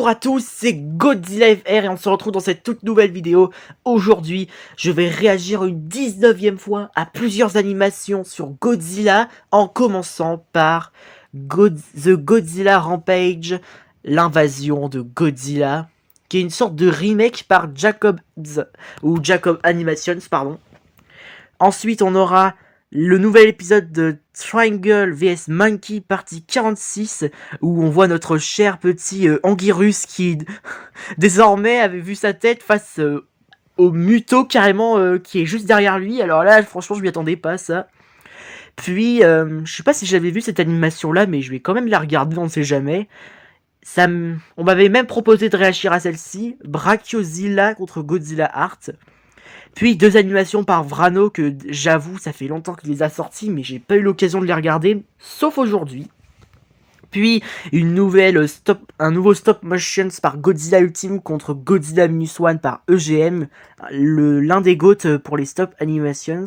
Bonjour à tous, c'est Godzilla FR et on se retrouve dans cette toute nouvelle vidéo. Aujourd'hui, je vais réagir une 19e fois à plusieurs animations sur Godzilla, en commençant par The Godzilla Rampage, l'invasion de Godzilla, qui est une sorte de remake par Jacobs, ou Jacob Animations, pardon. Ensuite, on aura le nouvel épisode de Triangle vs Monkey partie 46 où on voit notre cher petit Anguirus qui désormais avait vu sa tête face au Muto carrément qui est juste derrière lui. Alors là franchement je m'y attendais pas ça. Puis je sais pas si j'avais vu cette animation là mais je vais quand même la regarder, on ne sait jamais. On m'avait même proposé de réagir à celle-ci, Brachiozilla contre Godzilla Art. Puis deux animations par Vrano que j'avoue ça fait longtemps qu'il les a sorties mais j'ai pas eu l'occasion de les regarder, sauf aujourd'hui. Puis un nouveau stop motion par Godzilla Ultime contre Godzilla Minus One par EGM, l'un des GOAT pour les stop animations.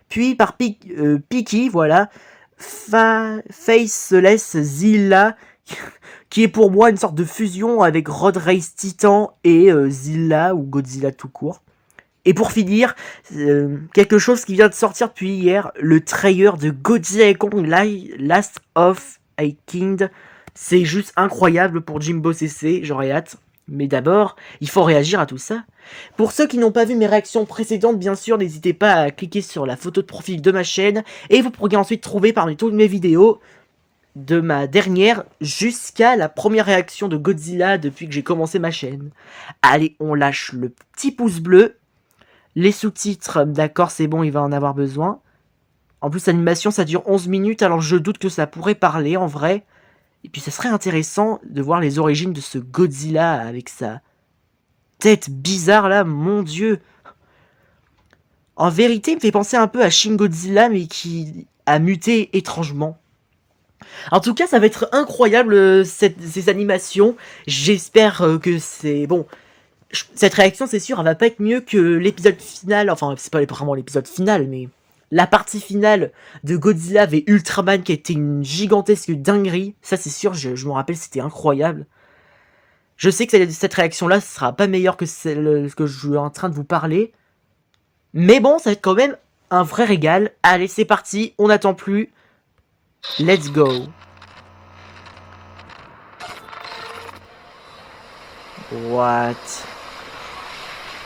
Puis par Piki, voilà, Faceless Zilla, qui est pour moi une sorte de fusion avec Road Race Titan et Zilla ou Godzilla tout court. Et pour finir, quelque chose qui vient de sortir depuis hier, le trailer de Godzilla & Kong Last of King. C'est juste incroyable pour Jimbo CC, j'aurais hâte. Mais d'abord, il faut réagir à tout ça. Pour ceux qui n'ont pas vu mes réactions précédentes, bien sûr, n'hésitez pas à cliquer sur la photo de profil de ma chaîne. Et vous pourrez ensuite trouver parmi toutes mes vidéos, de ma dernière jusqu'à la première réaction de Godzilla depuis que j'ai commencé ma chaîne. Allez, on lâche le petit pouce bleu. Les sous-titres, d'accord, c'est bon, il va en avoir besoin. En plus, l'animation, ça dure 11 minutes, alors je doute que ça pourrait parler, en vrai. Et puis, ça serait intéressant de voir les origines de ce Godzilla avec sa tête bizarre, là, mon dieu. En vérité, il me fait penser un peu à Shin Godzilla, mais qui a muté étrangement. En tout cas, ça va être incroyable, ces animations. J'espère que c'est... Bon... Cette réaction, c'est sûr, elle va pas être mieux que l'épisode final, enfin, c'est pas vraiment l'épisode final, mais la partie finale de Godzilla v Ultraman qui a été une gigantesque dinguerie. Ça, c'est sûr, je me rappelle, c'était incroyable. Je sais que cette réaction-là, ce sera pas meilleure que celle que je suis en train de vous parler. Mais bon, ça va être quand même un vrai régal. Allez, c'est parti, on n'attend plus. Let's go. What?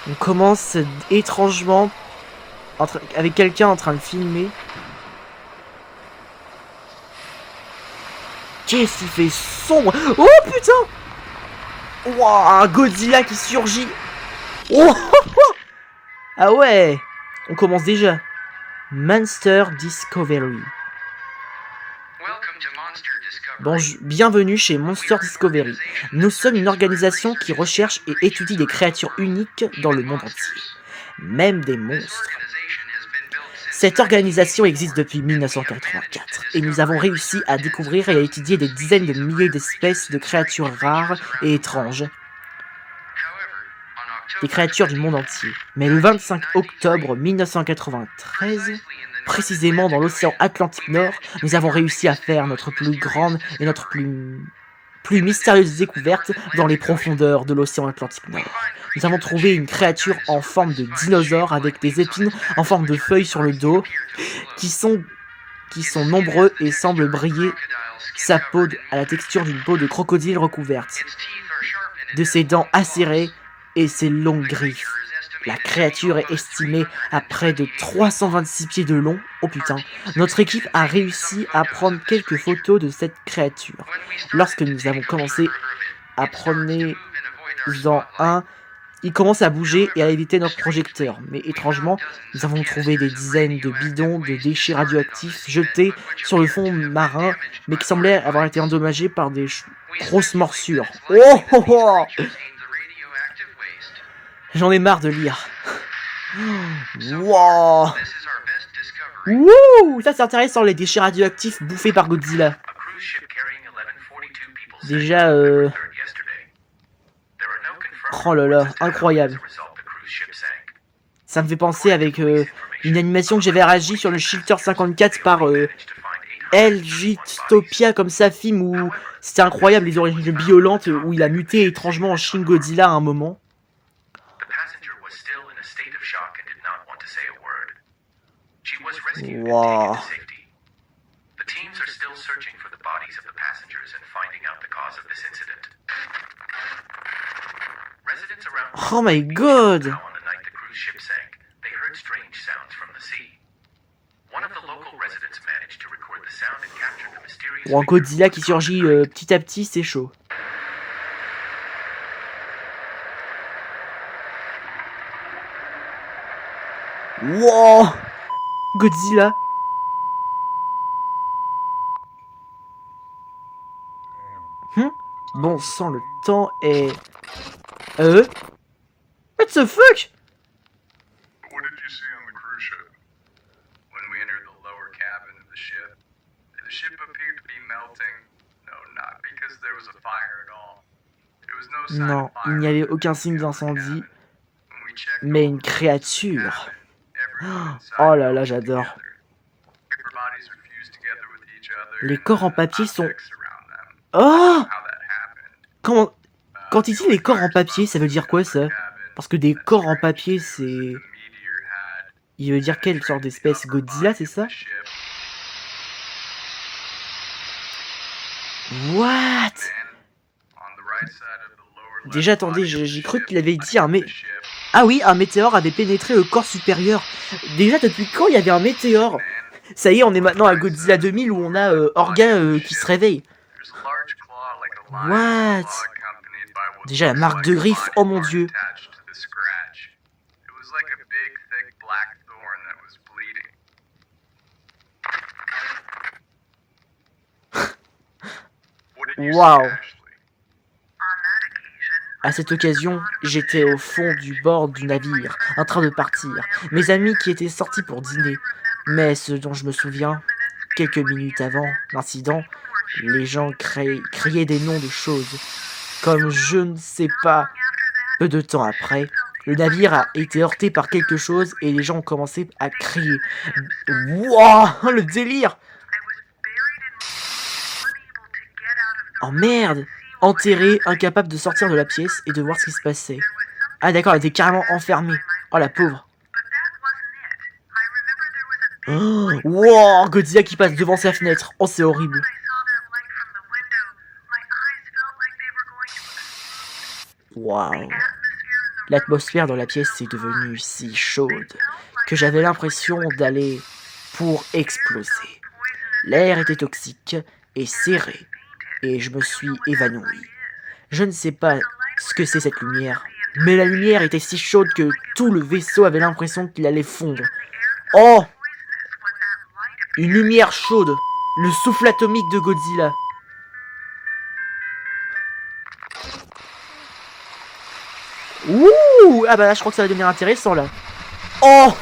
On commence étrangement avec quelqu'un en train de filmer. Qu'est-ce qu'il fait sombre? Oh putain! Wouah, Godzilla qui surgit. Oh, ah ouais, on commence déjà. Monster Discovery. Bienvenue chez Monster Discovery. Nous sommes une organisation qui recherche et étudie des créatures uniques dans le monde entier, même des monstres. Cette organisation existe depuis 1984 et nous avons réussi à découvrir et à étudier des dizaines de milliers d'espèces de créatures rares et étranges. Des créatures du monde entier. Mais le 25 octobre 1993... précisément dans l'océan Atlantique Nord, nous avons réussi à faire notre plus grande et notre plus mystérieuse découverte dans les profondeurs de l'océan Atlantique Nord. Nous avons trouvé une créature en forme de dinosaure avec des épines en forme de feuilles sur le dos, qui sont nombreux et semblent briller sa peau à la texture d'une peau de crocodile recouverte, de ses dents acérées et ses longues griffes. La créature est estimée à près de 326 pieds de long. Oh putain. Notre équipe a réussi à prendre quelques photos de cette créature. Lorsque nous avons commencé à promener dans il commence à bouger et à éviter notre projecteur. Mais étrangement, nous avons trouvé des dizaines de bidons de déchets radioactifs jetés sur le fond marin, mais qui semblaient avoir été endommagés par des grosses morsures. Oh, oh, oh. J'en ai marre de lire. Wow. Wouh, ça c'est intéressant, les déchets radioactifs bouffés par Godzilla. Déjà, oh là là, incroyable. Ça me fait penser avec une animation que j'avais réagi sur le Shifter 54 par LGtopia, comme ça, film où C'était incroyable les origines violentes où il a muté étrangement en Shin Godzilla à un moment. Wow. Oh my god. Ou un Godzilla qui surgit petit à petit, c'est chaud. Wow, Godzilla. Bon sang, le temps est... What the fuck? What did you see on the cruise ship? When we entered the lower cabin of the ship appeared to be melting. No, not because there was a fire at all. There was no sign Non, of fire. il n'y avait aucun signe d'incendie, mais une créature. Oh là là, j'adore. Les corps en papier sont... Oh! Quand il dit les corps en papier, ça veut dire quoi ça? Parce que des corps en papier, c'est... Il veut dire quelle sorte d'espèce? Godzilla, c'est ça? What? Déjà, attendez, j'ai cru qu'il avait dit un Ah oui, un météore avait pénétré le corps supérieur. Déjà, depuis quand il y avait un météore? Ça y est, on est maintenant à Godzilla 2000 où on a Orga qui se réveille. What? Déjà, la marque de griffe, oh mon dieu. Waouh. À cette occasion, j'étais au fond du bord du navire, en train de partir. Mes amis qui étaient sortis pour dîner. Mais ce dont je me souviens, quelques minutes avant l'incident, les gens criaient des noms de choses. Comme je ne sais pas. Peu de temps après, le navire a été heurté par quelque chose et les gens ont commencé à crier. Wouah, le délire! Oh merde! Enterré, incapable de sortir de la pièce et de voir ce qui se passait. Ah d'accord, elle était carrément enfermée. Oh la pauvre. Oh, wow, Godzilla qui passe devant sa fenêtre. Oh c'est horrible. Waouh. L'atmosphère dans la pièce est devenue si chaude que j'avais l'impression d'aller pour exploser. L'air était toxique et serré. Et je me suis évanoui. Je ne sais pas ce que c'est cette lumière, mais la lumière était si chaude que tout le vaisseau avait l'impression qu'il allait fondre. Oh! Une lumière chaude, le souffle atomique de Godzilla. Ouh! Ah bah là je crois que ça va devenir intéressant là. Oh!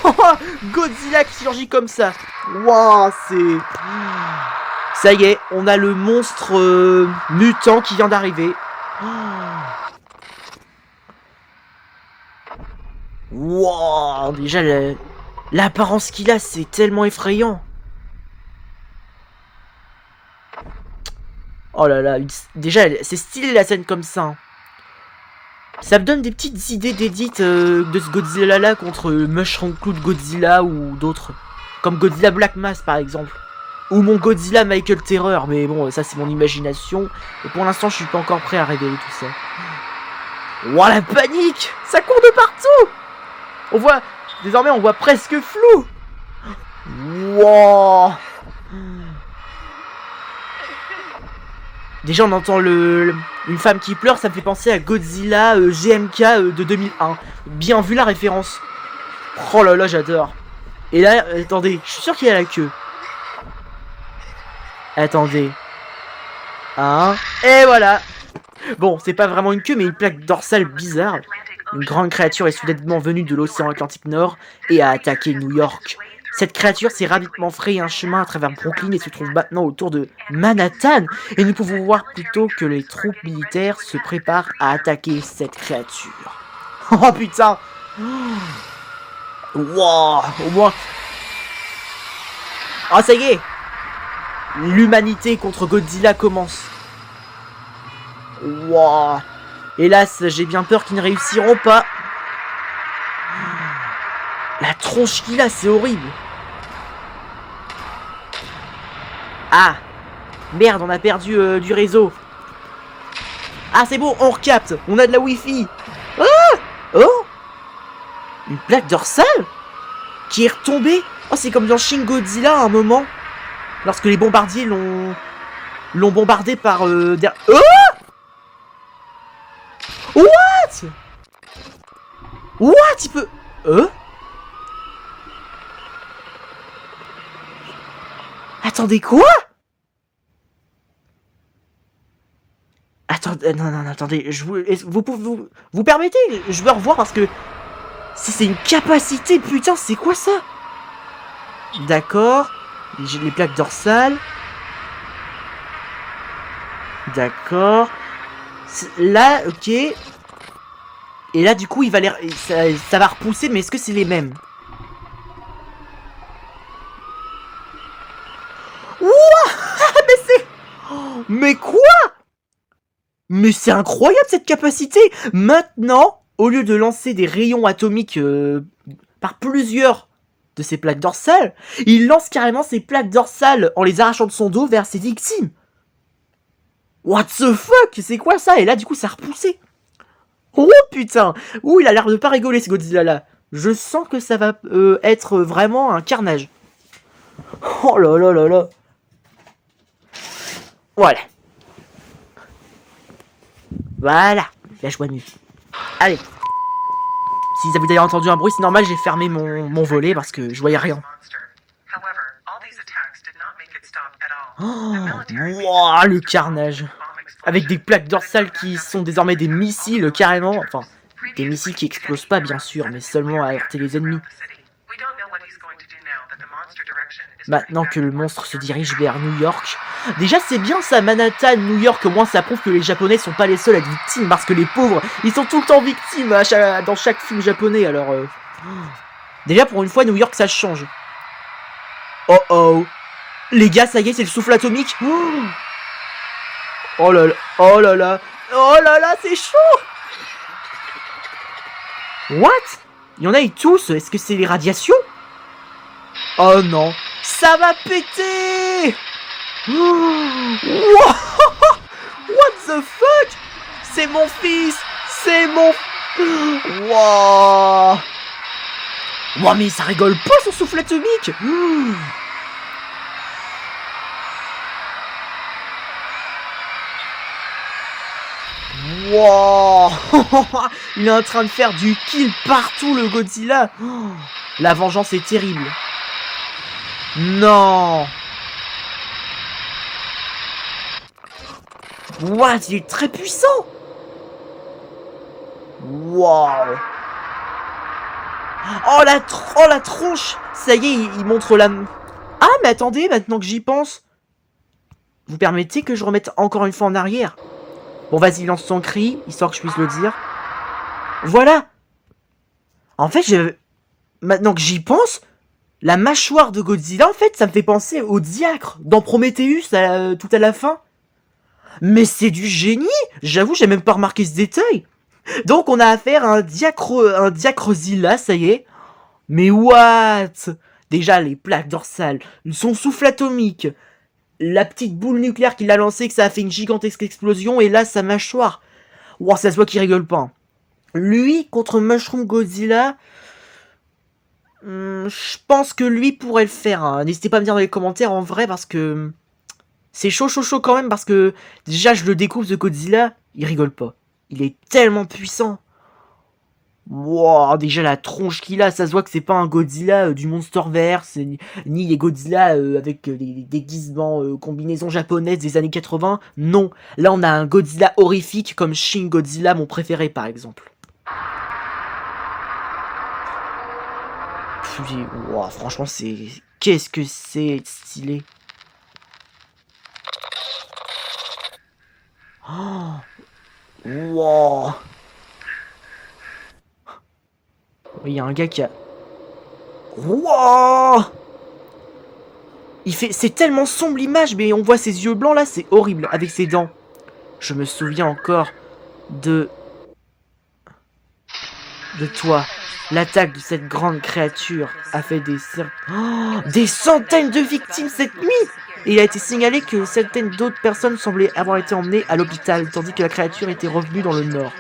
Godzilla qui surgit comme ça. Waouh, c'est... Ça y est, on a le monstre mutant qui vient d'arriver. Wow, déjà l'apparence qu'il a, c'est tellement effrayant. Oh là là, déjà c'est stylé la scène comme ça. Ça me donne des petites idées d'édit de ce Godzilla là contre Mushroom Cloud Godzilla ou d'autres. Comme Godzilla Black Mass par exemple. Ou mon Godzilla Michael Terror, mais bon, ça c'est mon imagination. Et pour l'instant, je suis pas encore prêt à révéler tout ça. Ouah, la panique! Ça court de partout! On voit... Désormais, on voit presque flou! Wouah! Déjà, on entend une femme qui pleure, ça me fait penser à Godzilla GMK de 2001. Bien vu la référence. Oh là là, j'adore. Et là, attendez, je suis sûr qu'il y a la queue. Attendez. Et voilà. Bon, c'est pas vraiment une queue, mais une plaque dorsale bizarre. Une grande créature est soudainement venue de l'océan Atlantique Nord et a attaqué New York. Cette créature s'est rapidement frayé un chemin à travers Brooklyn et se trouve maintenant autour de Manhattan. Et nous pouvons voir plutôt que les troupes militaires se préparent à attaquer cette créature. Oh putain. Wow, au moins... Oh ça y est. L'humanité contre Godzilla commence. Wouah. Hélas, j'ai bien peur qu'ils ne réussiront pas. La tronche qu'il a, c'est horrible. Ah. Merde, on a perdu du réseau. Ah, c'est bon, on recapte. On a de la wifi. Ah. Oh. Une plaque dorsale qui est retombée. Oh, c'est comme dans Shin Godzilla à un moment. Lorsque les bombardiers l'ont bombardé par... Oh. What? What? Il peut... Attendez, quoi? Attendez, non, attendez, vous permettez? Je veux revoir parce que... Si c'est une capacité, putain, c'est quoi ça? D'accord. J'ai les plaques dorsales. D'accord. Là, ok. Et là, du coup, il va ça va repousser, mais est-ce que c'est les mêmes? Ouah. Mais c'est... Mais quoi? Mais c'est incroyable cette capacité! Maintenant, au lieu de lancer des rayons atomiques par plusieurs de ses plaques dorsales, il lance carrément ses plaques dorsales en les arrachant de son dos vers ses victimes. What the fuck? C'est quoi ça? Et là, du coup, ça a repoussé. Oh putain! Ouh, il a l'air de pas rigoler ce Godzilla là. Je sens que ça va être vraiment un carnage. Oh là là là là. Voilà. Voilà, la joie de vivre. Allez. Si vous avez d'ailleurs entendu un bruit, c'est normal, j'ai fermé mon volet parce que je voyais rien. Oh, wow, le carnage. Avec des plaques dorsales qui sont désormais des missiles carrément. Enfin, des missiles qui explosent pas bien sûr, mais seulement à heurter les ennemis. Maintenant que le monstre se dirige vers New York. Déjà c'est bien ça, Manhattan, New York, au moins ça prouve que les Japonais sont pas les seuls à être victimes, parce que les pauvres, ils sont tout le temps victimes dans chaque film japonais, alors... Déjà pour une fois, New York ça change. Oh oh. Les gars, ça y est, c'est le souffle atomique. Oh là là, oh là là, oh là là, c'est chaud. What? Il y en a ils tous, est-ce que c'est les radiations? Oh non, ça va péter! What the fuck? C'est mon fils! C'est mon... Wow! Wow, mais ça rigole pas son souffle atomique! Wow! Il est en train de faire du kill partout, le Godzilla! La vengeance est terrible. Non! What? Il est très puissant! Wow! Oh la tronche! Ça y est, il montre la... Ah, mais attendez, maintenant que j'y pense... Vous permettez que je remette encore une fois en arrière? Bon, vas-y, lance son cri, histoire que je puisse le dire. Voilà! En fait, maintenant que j'y pense... La mâchoire de Godzilla, en fait, ça me fait penser au diacre dans Prometheus tout à la fin. Mais c'est du génie! J'avoue, j'ai même pas remarqué ce détail. Donc, on a affaire à un diacrozilla, ça y est. Mais what? Déjà, les plaques dorsales, son souffle atomique, la petite boule nucléaire qu'il a lancée, que ça a fait une gigantesque explosion, et là, sa mâchoire. Wow, ça se voit qu'il rigole pas. Lui, contre Mushroom Godzilla... je pense que lui pourrait le faire. Hein. N'hésitez pas à me dire dans les commentaires en vrai parce que c'est chaud quand même parce que déjà je le découvre ce Godzilla, il rigole pas. Il est tellement puissant. Wow, déjà la tronche qu'il a, ça se voit que c'est pas un Godzilla du Monsterverse ni les Godzilla avec les déguisements combinaisons japonaises des années 80. Non, là on a un Godzilla horrifique comme Shin Godzilla, mon préféré par exemple. Wow, franchement, c'est... Qu'est-ce que c'est stylé. Oh. Wow. Il y a un gars qui a... Wow. Il fait... C'est tellement sombre l'image, mais on voit ses yeux blancs là, c'est horrible, avec ses dents. Je me souviens encore de toi. L'attaque de cette grande créature a fait des centaines de victimes cette nuit. Et il a été signalé que certaines d'autres personnes semblaient avoir été emmenées à l'hôpital, tandis que la créature était revenue dans le nord.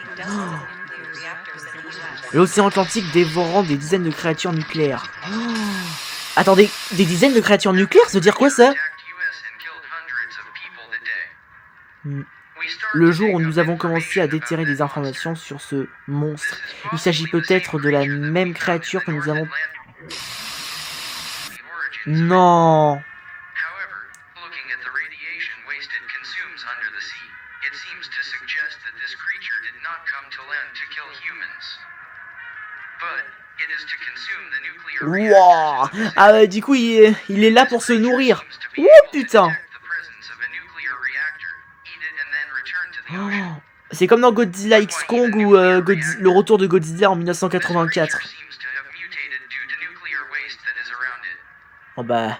L'océan Atlantique dévorant des dizaines de créatures nucléaires. Attendez, des dizaines de créatures nucléaires, ça veut dire quoi ça? Le jour où nous avons commencé à déterrer des informations sur ce monstre, il s'agit peut-être de la même créature que nous avons... Non. Wow. Ah ouais, du coup il est là pour se nourrir. Oh putain. Oh. C'est comme dans Godzilla X Kong ou le retour de Godzilla en 1984. Oh bah,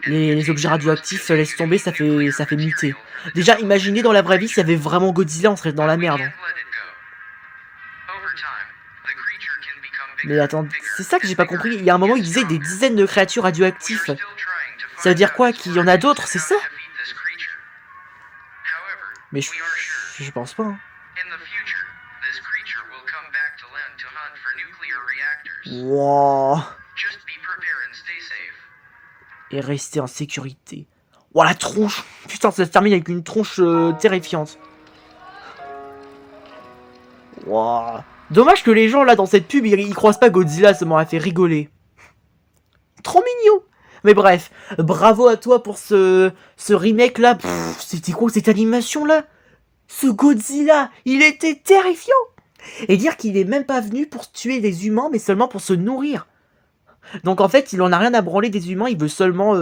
les objets radioactifs, laisse tomber, ça fait muter. Déjà, imaginez dans la vraie vie s'il y avait vraiment Godzilla, on serait dans la merde. Mais attends, c'est ça que j'ai pas compris. Il y a un moment, il disait des dizaines de créatures radioactives. Ça veut dire quoi? Qu'il y en a d'autres, c'est ça? Mais je pense pas. Hein. Wow. Et rester en sécurité. Wow, la tronche. Putain, ça se termine avec une tronche terrifiante. Wow. Dommage que les gens là dans cette pub ils croisent pas Godzilla, ça m'aurait fait rigoler. Trop mignon. Mais bref, bravo à toi pour ce remake là. C'était quoi cette animation là? Ce Godzilla, il était terrifiant. Et dire qu'il est même pas venu pour tuer des humains, mais seulement pour se nourrir. Donc en fait, il en a rien à branler des humains, il veut seulement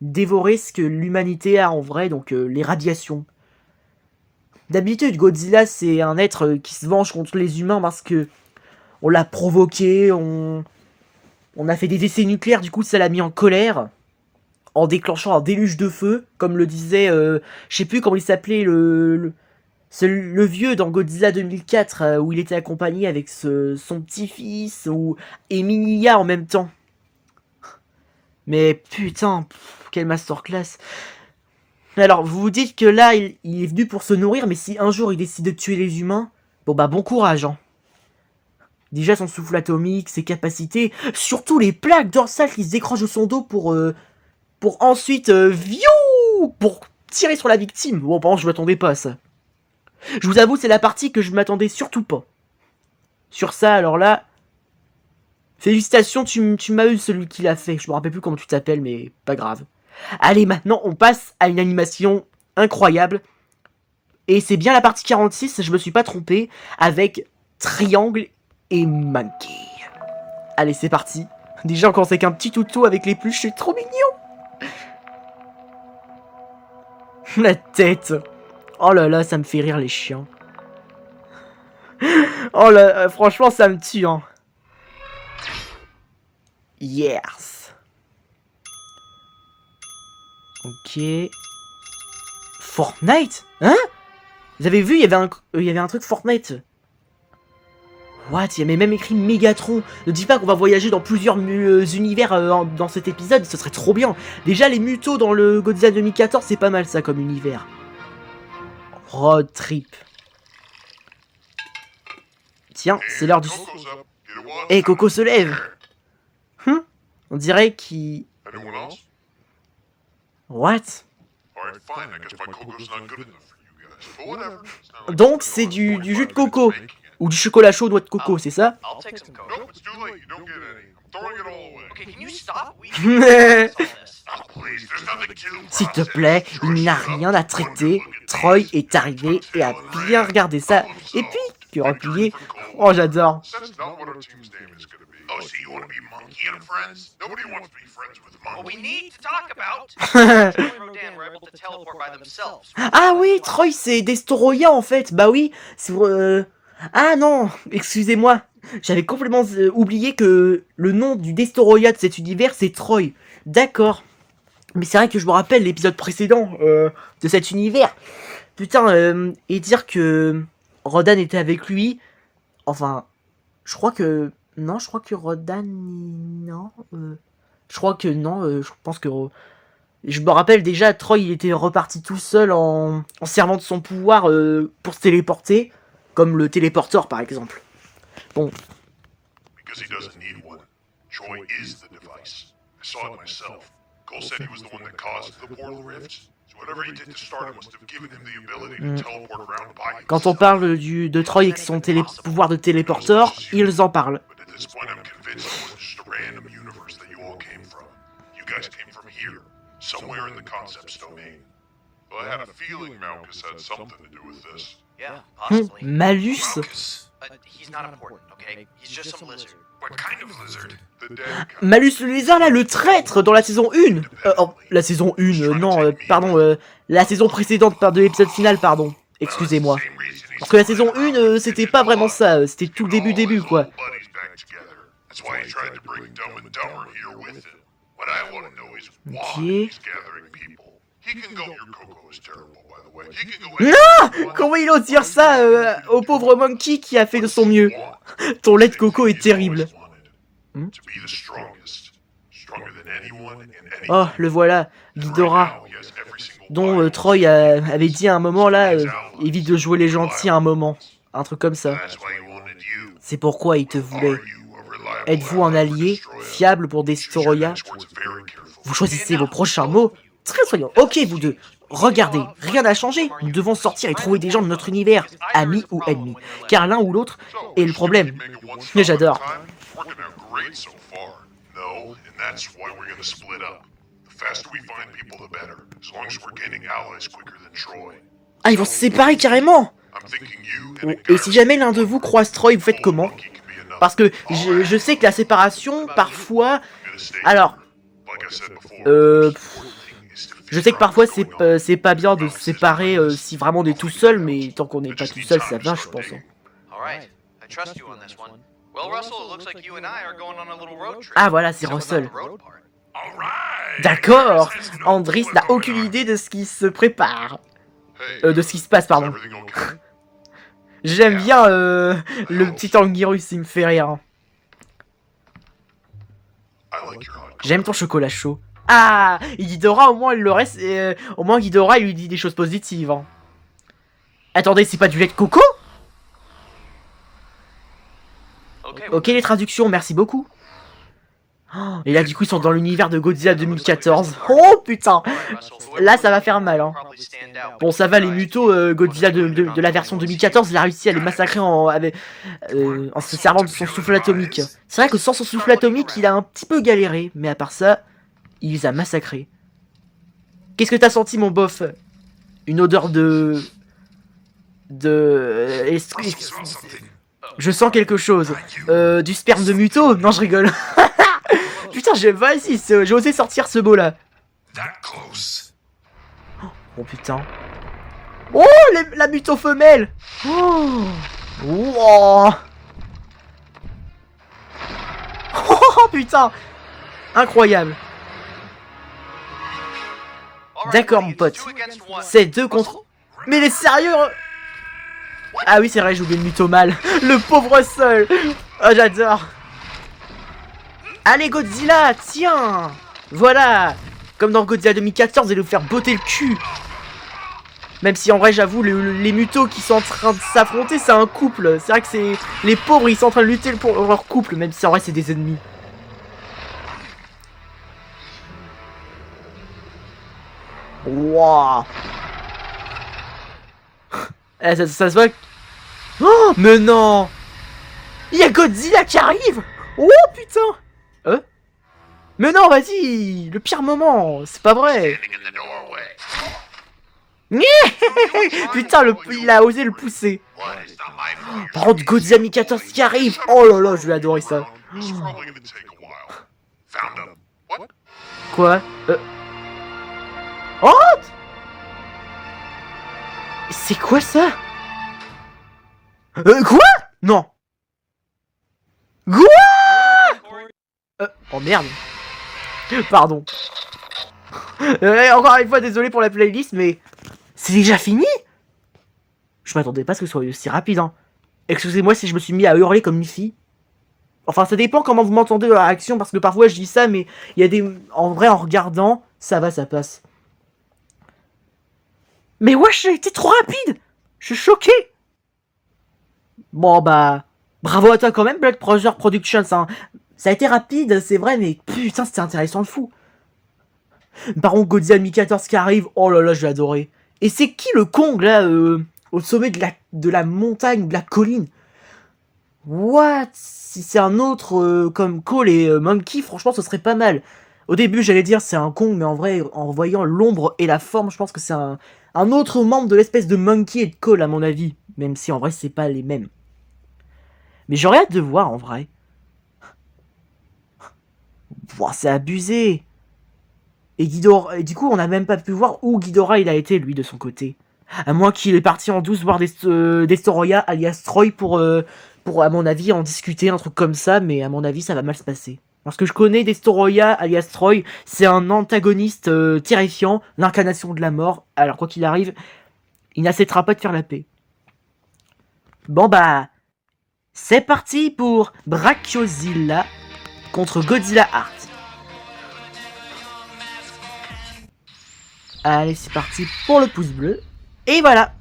dévorer ce que l'humanité a en vrai, donc les radiations. D'habitude, Godzilla, c'est un être qui se venge contre les humains parce que on l'a provoqué, on a fait des essais nucléaires, du coup ça l'a mis en colère, en déclenchant un déluge de feu, comme le disait, je sais plus comment il s'appelait, le vieux dans Godzilla 2004, où il était accompagné avec son petit-fils, ou Emilia en même temps. Mais putain, quelle masterclass. Alors, vous vous dites que là, il est venu pour se nourrir, mais si un jour il décide de tuer les humains, bon bah bon courage, hein. Déjà son souffle atomique, ses capacités, surtout les plaques dorsales qui se décrochent de son dos pour ensuite, pour tirer sur la victime. Bon, par contre, je m'attendais pas à ça. Je vous avoue, c'est la partie que je m'attendais surtout pas. Sur ça, alors là, félicitations, tu m'as eu celui qui l'a fait. Je me rappelle plus comment tu t'appelles, mais pas grave. Allez, maintenant, on passe à une animation incroyable. Et c'est bien la partie 46, je me suis pas trompé, avec Triangle et Monkey. Allez, c'est parti. Déjà, on commence avec un petit toutou avec les pluches, c'est trop mignon. La tête. Oh là là, ça me fait rire les chiens. Oh là, franchement, ça me tue, hein. Yes. Ok. Fortnite? Hein? Vous avez vu, il y avait un truc Fortnite. What? Il y avait même écrit Megatron. Ne dis pas qu'on va voyager dans plusieurs univers dans cet épisode, ce serait trop bien. Déjà, les mutos dans le Godzilla 2014, c'est pas mal ça comme univers. Road trip. Tiens, c'est l'heure du... Eh, hey, Coco se lève. On dirait qu'il... What? Donc, c'est du jus de coco. Ou du chocolat chaud noix de coco, c'est ça? S'il te plaît, il n'a rien à traiter. Troy est arrivé et a bien regardé ça. Et puis, que replié. Oh, j'adore. Ah oui, Troy, c'est Destoroyah en fait. Bah oui, c'est... Ah non, excusez-moi. J'avais complètement oublié que le nom du Destoroyah de cet univers, c'est Troy. D'accord. Mais c'est vrai que je me rappelle l'épisode précédent de cet univers. Putain, et dire que Rodan était avec lui. Enfin, je crois que... Non, je crois que Rodan... Non. Je crois que non. Je pense que... Je me rappelle déjà, Troy, il était reparti tout seul en servant de son pouvoir pour se téléporter. Comme le téléporteur, par exemple. Bon. Because he doesn't need one. Troy is the device. I saw it myself. Cole said he was the one that caused the portal rifts. So whatever he did to start it must have given him the ability to teleport around by Quand on parle de Troy et son pouvoir de téléporteur, ils en parlent. But at this point I'm convinced it wasn't just a random universe that you all came from. You guys came from here. Somewhere in the concepts domain. Well, I had a feeling Malchus had something to do with this. Yeah, possibly. Malus. He's not important, okay? He's just some lizard. What kind of lizard? The dead kind. Malus le lézard, là, le traître, dans la saison 1. La saison 1, non, pardon, la saison précédente de l'épisode final, pardon. Excusez-moi. Same reason he's Parce que la saison 1, c'était pas vraiment ça, c'était tout le début, quoi. buddies back together. That's why he tried to bring Dumb and Dumber here with him. What I want to know is why Okay. he's gathering people. He can go. Your cocoa is terrible, by the way. He can go. Non! Comment il ose dire ça au pauvre Monkey qui a fait de son mieux? Ton lait de coco est terrible. To be the strongest. Stronger than anyone and anything. Oh, le voilà, Ghidorah, Now he has every single dont body. Troy avait dit à un moment, là, évite de jouer les gentils à un moment. Un truc comme ça. That's why he wanted you. C'est pourquoi il te voulait. Are you a reliable Êtes-vous un ally allié, to destroy us? fiable pour Choose your Destoroyah? next words very carefully. Vous choisissez vos prochains mots. Très soyons. Ok, vous deux. Regardez, rien n'a changé. Nous devons sortir et trouver des gens de notre univers, amis ou ennemis. Car l'un ou l'autre est le problème. Mais j'adore. Working out great so far. No, and that's why we're gonna split up. The faster we find people, the better. As long as we're gaining allies quicker than Troy. Ah, ils vont se séparer carrément. I'm thinking you and a Et si jamais l'un de vous croise Troy, vous faites comment? monkey can be enough. Parce que je sais que la séparation, parfois... I'm gonna stay. Alors, Like I said before, euh, the important thing is to je sais que figure out parfois what's going on. c'est pas bien de se séparer si vraiment on est tout seul, mais tant qu'on n'est pas tout seul, ça va, je pense. Hein. Alright, I trust you on this one. Well, Russell, it looks like you and I are going on a little road trip. Ah voilà, c'est Except Russell. without the road part. All right. D'accord. This is no Andris clue n'a what's going aucune on. idée de ce qui se prépare. Hey, De ce qui se passe, is pardon. everything okay? J'aime bien le petit Anguirus, il me fait rire. I like your hot J'aime ton chocolat chaud. Ah, Ghidorah, au moins, il le reste. Au moins, Ghidorah, il lui dit des choses positives. Hein. Attendez, c'est pas du lait de coco? Ok, les traductions, merci beaucoup. Oh, et là, du coup, ils sont dans l'univers de Godzilla 2014. Oh putain! Là, ça va faire mal. Hein. Bon, ça va, les mutos, Godzilla de la version 2014, il a réussi à les massacrer en se servant de son souffle atomique. C'est vrai que sans son souffle atomique, il a un petit peu galéré, mais à part ça, il les a massacrés. Qu'est-ce que t'as senti, mon bof? Une odeur de... Je sens quelque chose. Du sperme de muto? Non, je rigole. Putain, vas-y, j'ai osé sortir ce mot-là. That close. Oh putain. Oh, la muto femelle. Oh. Wow. Oh putain. Incroyable. D'accord, mon pote. C'est 2 contre... Mais il est sérieux? Ah oui, c'est vrai, j'ai oublié le muto mal. Le pauvre seul. Oh, j'adore. Allez, Godzilla, tiens. Voilà. Comme dans Godzilla 2014, ils vont vous faire botter le cul. Même si en vrai, j'avoue, les mutos qui sont en train de s'affronter, c'est un couple. C'est vrai que c'est... Les pauvres, ils sont en train de lutter pour leur couple, même si en vrai, c'est des ennemis. Wouah. Ça se voit... Oh, mais non. Il y a Godzilla qui arrive. Oh, putain. Mais non, vas-y. Le pire moment. C'est pas vrai. Putain, il a osé le pousser. Par contre, Godzilla 2014 qui arrive. Oh là là, je vais adorer ça. Quoi? Oh! C'est quoi ça? Quoi? Non. Quoi? Oh merde. Pardon. Encore une fois, désolé pour la playlist, mais... C'est déjà fini? Je m'attendais pas à ce que ce soit aussi rapide, hein. Excusez-moi si je me suis mis à hurler comme une fille. Enfin, ça dépend comment vous m'entendez dans la réaction, parce que parfois je dis ça, mais il y a des... En vrai, en regardant, ça va, ça passe. Mais wesh, ça a été trop rapide! Je suis choqué! Bon, bah... Bravo à toi quand même, Blood Pressure Productions, hein. Ça a été rapide, c'est vrai, mais putain, c'était intéressant de fou. Par contre, Godzilla 2014 qui arrive, oh là là, je l'ai adoré. Et c'est qui le Kong, là, au sommet de la montagne, de la colline? What? Si c'est un autre comme Cole et Monkey, franchement, ce serait pas mal. Au début, j'allais dire c'est un Kong, mais en vrai, en voyant l'ombre et la forme, je pense que c'est un autre membre de l'espèce de Monkey et de Cole, à mon avis. Même si, en vrai, c'est pas les mêmes. Mais j'aurais hâte de voir, en vrai. Wow, c'est abusé. Et Ghidorah, et du coup, on n'a même pas pu voir où Ghidorah il a été, lui, de son côté. À moins qu'il est parti en douce voir Destoroyah, alias Troy, pour, à mon avis, en discuter, un truc comme ça, mais à mon avis, ça va mal se passer. Parce que je connais Destoroyah, alias Troy, c'est un antagoniste terrifiant, l'incarnation de la mort, alors quoi qu'il arrive, il n'acceptera pas de faire la paix. Bon bah, c'est parti pour Brachiozilla contre Godzilla Art. Allez, c'est parti pour le pouce bleu. Et voilà.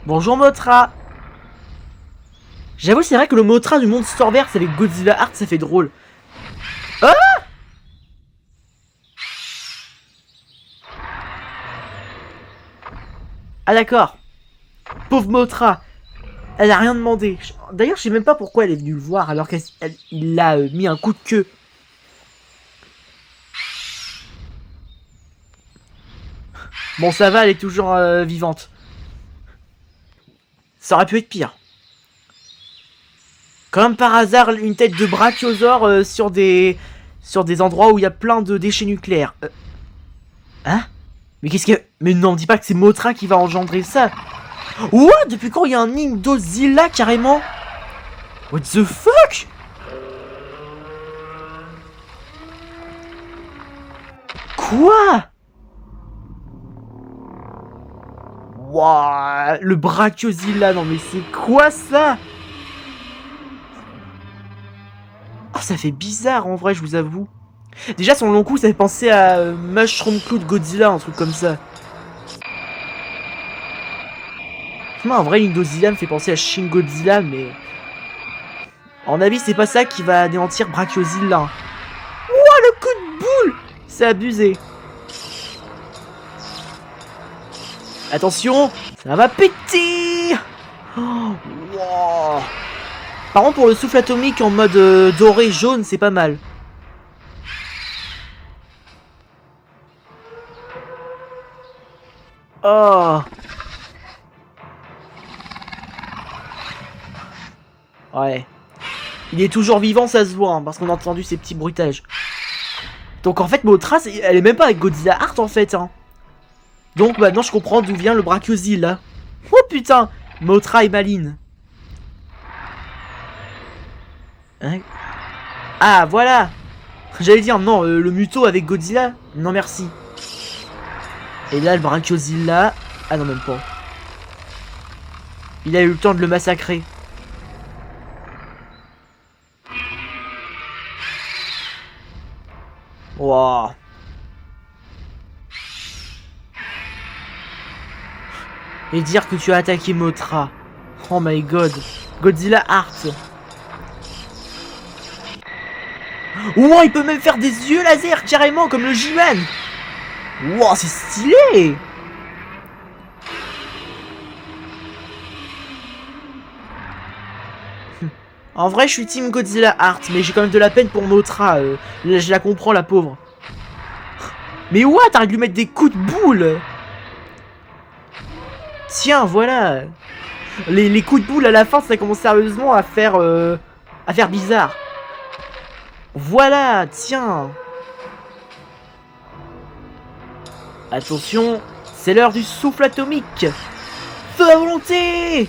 Bonjour Mothra. J'avoue, c'est vrai que le Mothra du Monsterverse avec Godzilla Art, ça fait drôle. Ah! Ah d'accord. Pauvre Mothra. Elle a rien demandé. D'ailleurs, je sais même pas pourquoi elle est venue le voir alors qu'il l'a mis un coup de queue. Bon, ça va, elle est toujours vivante. Ça aurait pu être pire. Comme par hasard, une tête de brachiosaure sur des endroits où il y a plein de déchets nucléaires. Hein? Mais qu'est-ce que... Mais non, dis pas que c'est Mothra qui va engendrer ça. What? Depuis quand il y a un Indozilla carrément? What the fuck? Quoi? Wouah, le Brachiozilla, non mais c'est quoi ça? Oh, ça fait bizarre en vrai, je vous avoue. Déjà, son long cou, ça fait penser à Mushroom Cloud Godzilla, un truc comme ça. Moi, en vrai, l'Indozilla me fait penser à Shin Godzilla, mais... À mon avis, c'est pas ça qui va anéantir Brachiozilla. Ouah, le coup de boule! C'est abusé. Attention, ça va péter! Oh, wow. Par contre, pour le souffle atomique en mode doré jaune, c'est pas mal. Oh. Ouais. Il est toujours vivant, ça se voit, hein, parce qu'on a entendu ces petits bruitages. Donc en fait, Mothra, elle est même pas avec Godzilla Art en fait. Hein. Donc maintenant, je comprends d'où vient le Brachiozilla. Oh putain, Mothra et Maline. Hein? Ah, voilà. J'allais dire, non, le Muto avec Godzilla. Non, merci. Et là, le Brachiozilla... Ah non, même pas. Il a eu le temps de le massacrer. Wow. Et dire que tu as attaqué Mothra. Oh my god. Godzilla Art. Wow, il peut même faire des yeux laser carrément comme le G-Man. Wow, c'est stylé. En vrai, je suis team Godzilla Art, mais j'ai quand même de la peine pour Mothra. Je la comprends, la pauvre. Mais what? T'arrêtes de lui mettre des coups de boule. Tiens, voilà. Les coups de boule à la fin, ça commence sérieusement à faire bizarre. Voilà, tiens. Attention, c'est l'heure du souffle atomique. Feu à volonté.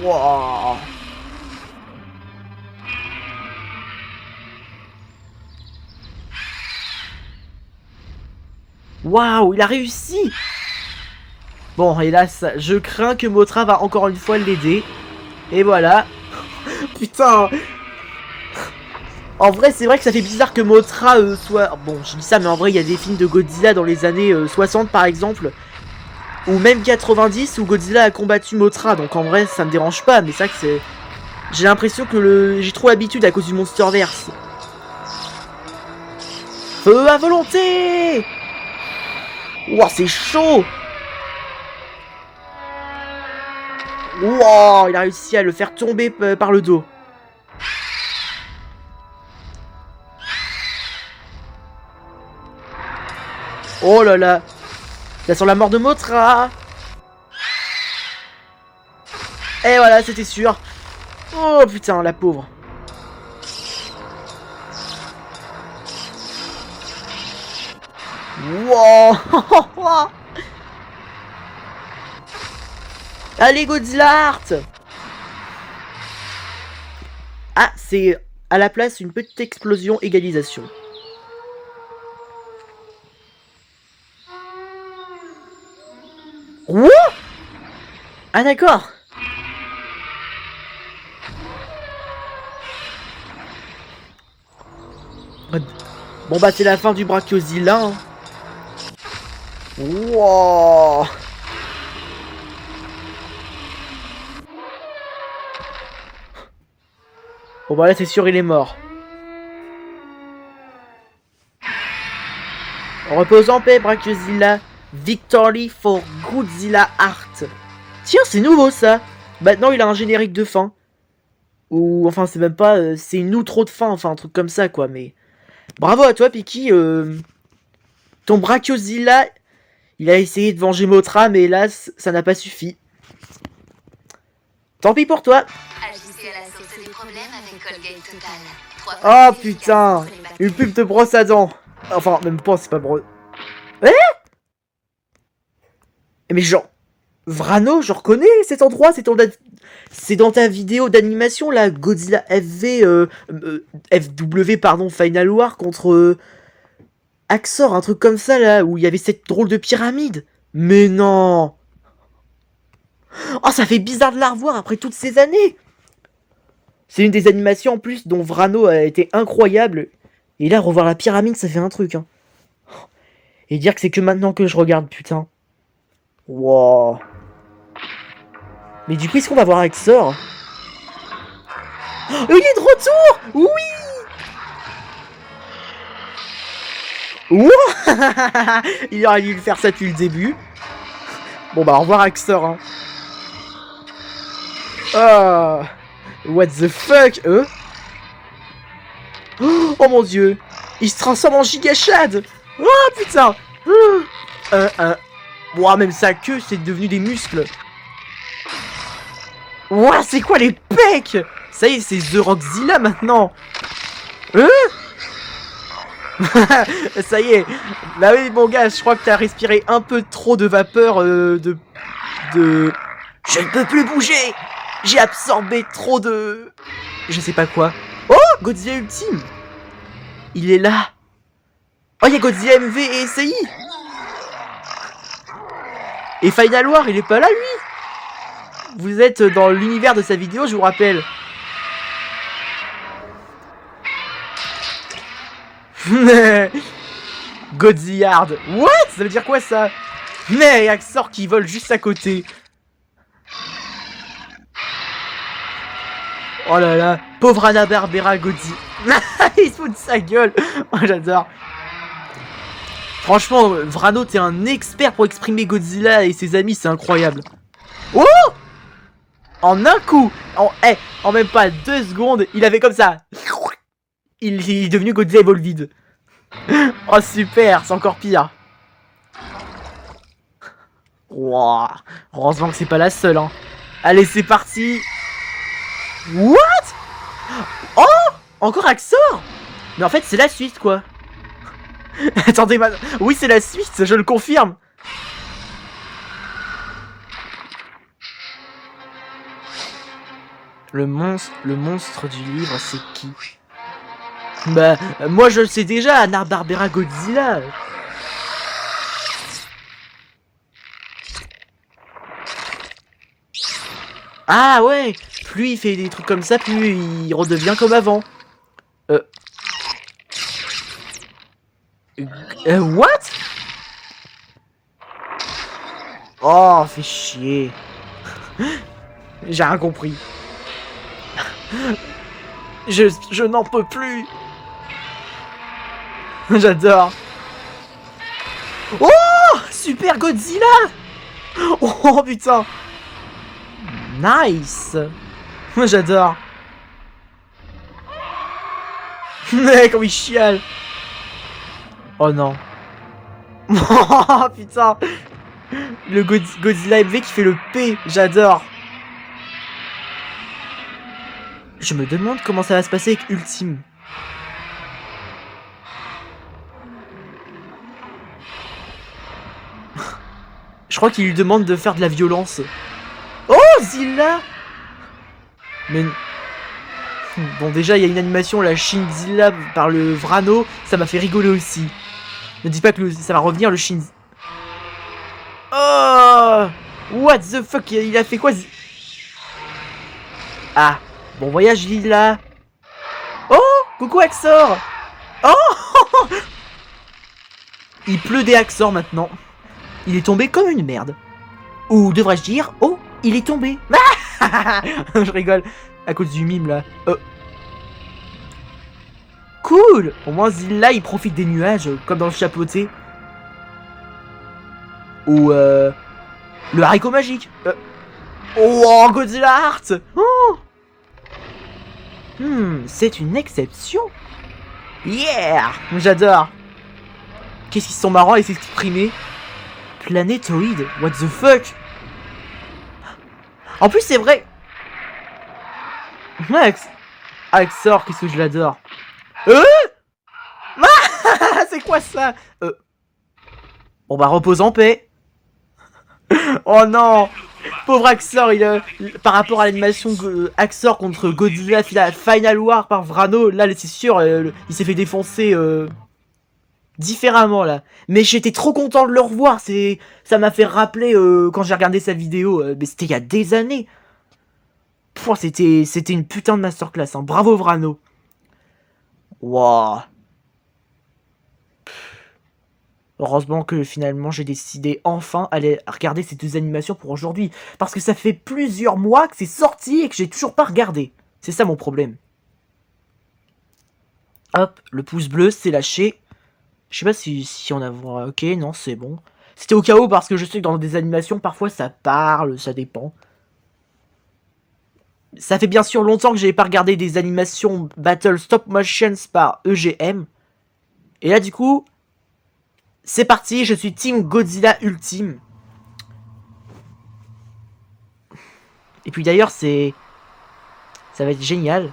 Wow. Waouh, il a réussi. Bon, hélas, je crains que Mothra va encore une fois l'aider. Et voilà. Putain. En vrai, c'est vrai que ça fait bizarre que Mothra soit... Bon, je dis ça, mais en vrai, il y a des films de Godzilla dans les années 60, par exemple. Ou même 90, où Godzilla a combattu Mothra. Donc en vrai, ça me dérange pas. Mais c'est vrai que c'est... J'ai l'impression que j'ai trop l'habitude à cause du Monsterverse. Feu à volonté. Ouah, c'est chaud. Wow, il a réussi à le faire tomber par le dos. Oh là là. Ça sent la mort de Mothra. Et voilà, c'était sûr. Oh putain, la pauvre. Wow. Allez, Godzilla Art. Ah, c'est à la place une petite explosion égalisation. What? Ah d'accord. Bon bah c'est la fin du Brachiozilla. Hein. Wow. Bon bah là c'est sûr il est mort. Repose en paix Brachiozilla. Victory for Godzilla Art. Tiens c'est nouveau ça. Maintenant il a un générique de fin. Ou enfin c'est même pas... c'est une outro de fin, enfin un truc comme ça quoi mais... Bravo à toi Piki. Ton Brachiozilla... Il a essayé de venger Mothra mais hélas ça n'a pas suffi. Tant pis pour toi. Oh putain. Une pub de brosse à dents. Enfin même pas c'est pas brosse. Mais genre... Vrano, je reconnais cet endroit, c'est dans ta vidéo d'animation là, Godzilla FW pardon, Final War contre Axor, un truc comme ça là, où il y avait cette drôle de pyramide. Mais non. Oh, ça fait bizarre de la revoir après toutes ces années. C'est une des animations en plus dont Vrano a été incroyable. Et là, revoir la pyramide, ça fait un truc. Hein. Et dire que c'est que maintenant que je regarde, putain. Wow. Mais du coup, est-ce qu'on va voir Axor? Oh, il est de retour. Oui. Ouah. Il aurait dû le faire ça depuis le début. Bon bah, au revoir Axor. Hein. What the fuck, Oh mon dieu. Il se transforme en Gigachad. Oh putain. Ouah, même sa queue, c'est devenu des muscles. Ouah, c'est quoi les pecs? Ça y est, c'est The Rockzilla maintenant. Ça y est. Bah oui, mon gars, je crois que t'as respiré un peu trop de vapeur de... Je ne peux plus bouger. J'ai absorbé trop de... Je sais pas quoi. Oh, Godzilla Ultime. Il est là. Oh, il y a Godzilla MV et SAI. Et Final War, il est pas là, lui. Vous êtes dans l'univers de sa vidéo, je vous rappelle. Godzilla. What? Ça veut dire quoi, ça? Mais Axor qui vole juste à côté. Oh là là. Pauvre Hanna-Barbera Godzilla. Il se fout de sa gueule. Oh, j'adore. Franchement, Vrano, t'es un expert pour exprimer Godzilla et ses amis, c'est incroyable. Oh! En un coup, en même pas 2 secondes, il avait comme ça. Il est devenu Godzilla Evolved. Oh super, c'est encore pire. Wow. Heureusement que c'est pas la seule. Hein. Allez, c'est parti. What? Oh! Encore Axor? Mais en fait, c'est la suite, quoi. Attendez, oui, c'est la suite, je le confirme. Le monstre du livre, c'est qui? Bah, moi je le sais déjà, Hanna-Barbera Godzilla. Ah ouais, plus il fait des trucs comme ça, plus il redevient comme avant. What? Oh, fait chier. J'ai rien compris. Je n'en peux plus. J'adore. Oh, Super Godzilla. Oh putain. Nice. J'adore. Mais comme il chiale. Oh non. Oh putain. Le Godzilla MV qui fait le P. J'adore. Je me demande comment ça va se passer avec Ultime. Je crois qu'il lui demande de faire de la violence. Oh, Zilla. Mais... Bon, déjà, il y a une animation, la Shinzilla par le Vrano. Ça m'a fait rigoler aussi. Ne dis pas que ça va revenir, le Shin... Oh, what the fuck, il a fait quoi? Ah, bon voyage, Zilla. Oh, coucou Axor. Oh. Il pleut des Axor maintenant. Il est tombé comme une merde. Ou devrais-je dire, oh, il est tombé. Je rigole, à cause du mime là. Cool. Au moins Zilla il profite des nuages, comme dans le chapeauté. Ou le haricot magique. Oh, Godzilla Heart. Oh. C'est une exception. Yeah. J'adore. Qu'est-ce qu'ils sont marrants à s'exprimer. Planétoïde, what the fuck. En plus c'est vrai. Max Axor, qu'est-ce que je l'adore. C'est quoi ça? Bon bah repose en paix. Oh non. Pauvre Axor, par rapport à l'animation Axor contre Godzilla Final War par Vrano, là c'est sûr, il s'est fait défoncer différemment là. Mais j'étais trop content de le revoir, ça m'a fait rappeler quand j'ai regardé sa vidéo, mais c'était il y a des années. C'était une putain de masterclass, hein. Bravo Vrano. Waouh. Heureusement que finalement j'ai décidé enfin d'aller regarder ces deux animations pour aujourd'hui. Parce que ça fait plusieurs mois que c'est sorti et que j'ai toujours pas regardé. C'est ça mon problème. Hop, le pouce bleu c'est lâché. Je sais pas si on a... Ok, non c'est bon. C'était au cas où parce que je sais que dans des animations parfois ça parle, ça dépend. Ça fait bien sûr longtemps que j'avais pas regardé des animations Battle Stop Motions par EGM. Et là du coup... C'est parti, je suis Team Godzilla Ultime. Et puis d'ailleurs, ça va être génial.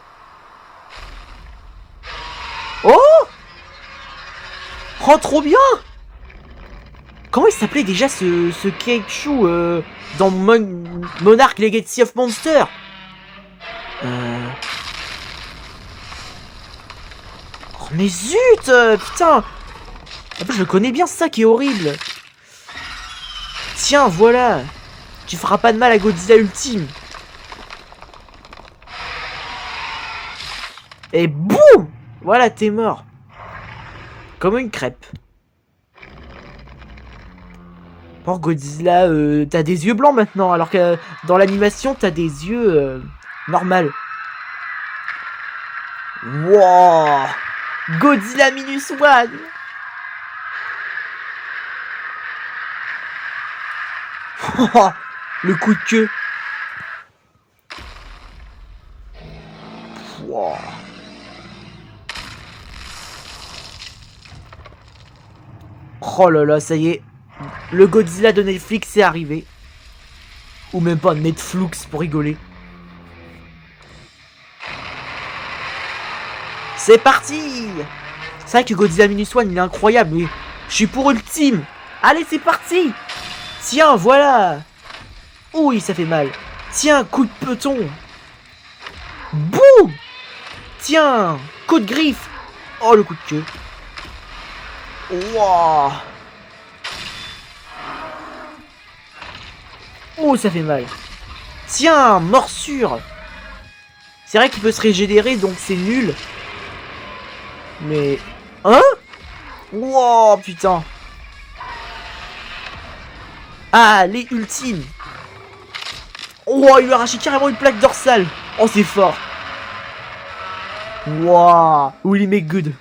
Oh! Oh, trop bien! Comment il s'appelait déjà ce Keichu dans Monarch Legacy of Monsters? Oh, mais zut! Putain! En fait, je le connais bien, ça qui est horrible. Tiens, voilà. Tu feras pas de mal à Godzilla Ultime. Et boum! Voilà, t'es mort. Comme une crêpe. Oh, Godzilla, t'as des yeux blancs maintenant, alors que dans l'animation, t'as des yeux normaux. Wow! Godzilla Minus One! Le coup de queue. Wow. Oh là là, ça y est. Le Godzilla de Netflix est arrivé. Ou même pas Netflix pour rigoler. C'est parti. C'est vrai que Godzilla Minus One il est incroyable, mais je suis pour Ultime. Allez, c'est parti. Tiens, voilà. Oui, ça fait mal. Tiens, coup de peloton. Boum. Tiens, coup de griffe. Oh, le coup de queue. Wow. Oh, ça fait mal. Tiens, morsure. C'est vrai qu'il peut se régénérer, donc c'est nul. Mais... Hein? Wow, putain. Ah, les ultimes. Oh, il lui a arraché carrément une plaque dorsale. Oh, c'est fort. Wow. Will he make good.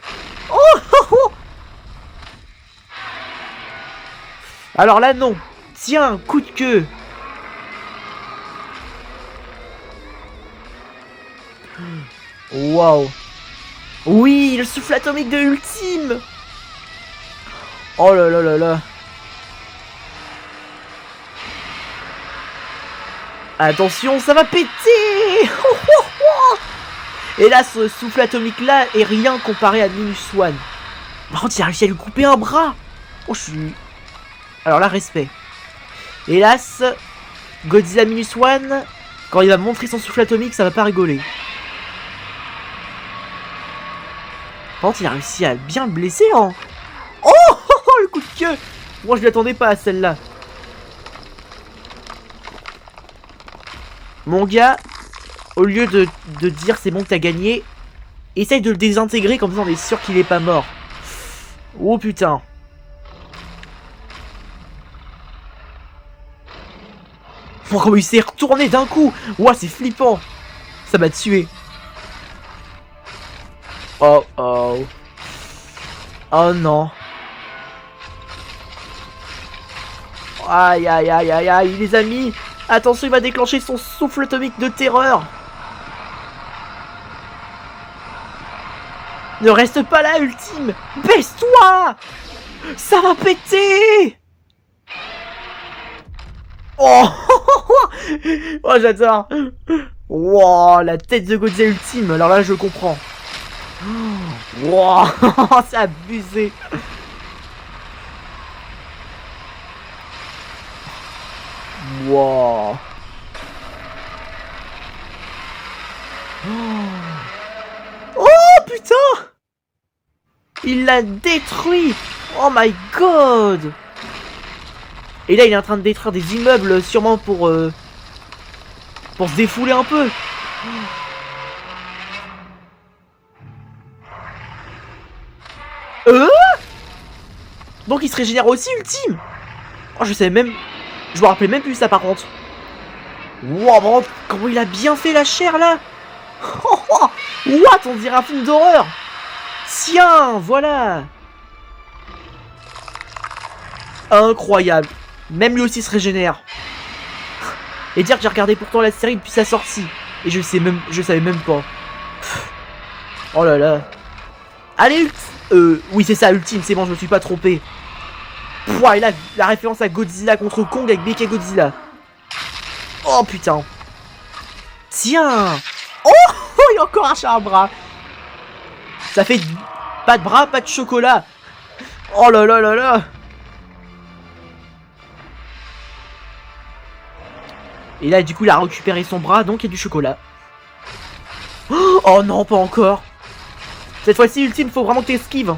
Oh, oh, oh. Alors là, non. Tiens, coup de queue. Waouh. Oui, le souffle atomique de Ultime. Oh là là là là. Attention, ça va péter. Et là, ce souffle atomique là est rien comparé à Minus One. Par contre, il a réussi à lui couper un bras. Oh, je suis... Alors là, respect. Hélas, Godzilla Minus One, quand il va montrer son souffle atomique, ça va pas rigoler. Par contre, il a réussi à bien le blesser, hein. Oh, oh, oh, le coup de queue. Moi, je l'attendais pas à celle-là. Mon gars, au lieu de dire c'est bon que t'as gagné, essaye de le désintégrer comme ça on est sûr qu'il est pas mort. Oh putain. Oh, comment il s'est retourné d'un coup. Ouah, c'est flippant. Ça m'a tué. Oh oh. Oh non. Aïe aïe aïe aïe aïe les amis. Attention, il va déclencher son souffle atomique de terreur. Ne reste pas là, Ultime. Baisse-toi. Ça va péter. Oh, oh j'adore. Wow, la tête de Godzilla Ultime. Alors là, je comprends. Wow, c'est abusé. Wow. Oh putain. Il l'a détruit. Oh my god. Et là il est en train de détruire des immeubles sûrement pour se défouler un peu. Donc il se régénère aussi Ultime. Oh je savais même... Je me rappelais même plus ça par contre. Wow, comment il a bien fait la chair là. What, on dirait un film d'horreur. Tiens, voilà. Incroyable. Même lui aussi se régénère. Et dire que j'ai regardé pourtant la série depuis sa sortie. Et je savais même pas. Oh là là. Allez, oui c'est ça, Ultime, c'est bon, je me suis pas trompé. Pouah, et là, la référence à Godzilla contre Kong avec Mecha Godzilla. Oh putain. Tiens. Oh, il a encore arraché un bras. Ça fait pas de bras, pas de chocolat. Oh là là là là. Et là, du coup, il a récupéré son bras, donc il y a du chocolat. Oh non, pas encore. Cette fois-ci, Ultime, faut vraiment que t'esquives.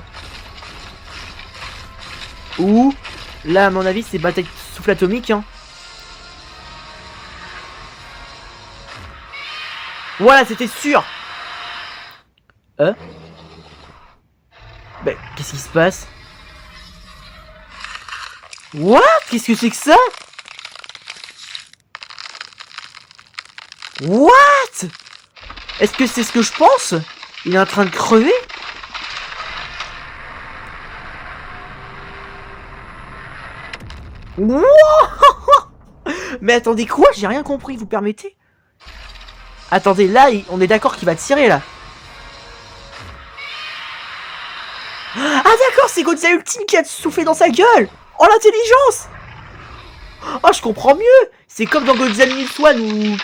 Ou, là, à mon avis, c'est bataille souffle atomique, hein. Voilà, c'était sûr. Ben, qu'est-ce qui se passe? What? Qu'est-ce que c'est que ça? What? Est-ce que c'est ce que je pense? Il est en train de crever? Wow. Mais attendez, quoi? J'ai rien compris, vous permettez? Attendez, là, on est d'accord qu'il va tirer, là. Ah d'accord, c'est Godzilla Ultime qui a soufflé dans sa gueule. Oh, l'intelligence. Oh, je comprends mieux. C'est comme dans Godzilla Minus One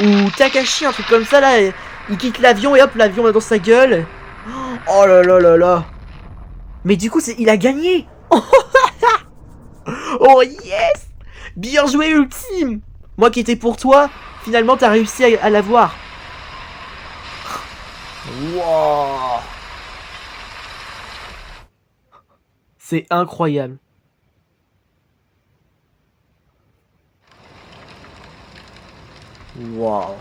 ou Takashi, un truc comme ça, là. Il quitte l'avion et hop, l'avion va dans sa gueule. Oh là là là là. Mais du coup, il a gagné. Oh yes. Bien joué, Ultime. Moi qui étais pour toi, finalement, t'as réussi à l'avoir. Wow. C'est incroyable. Waouh.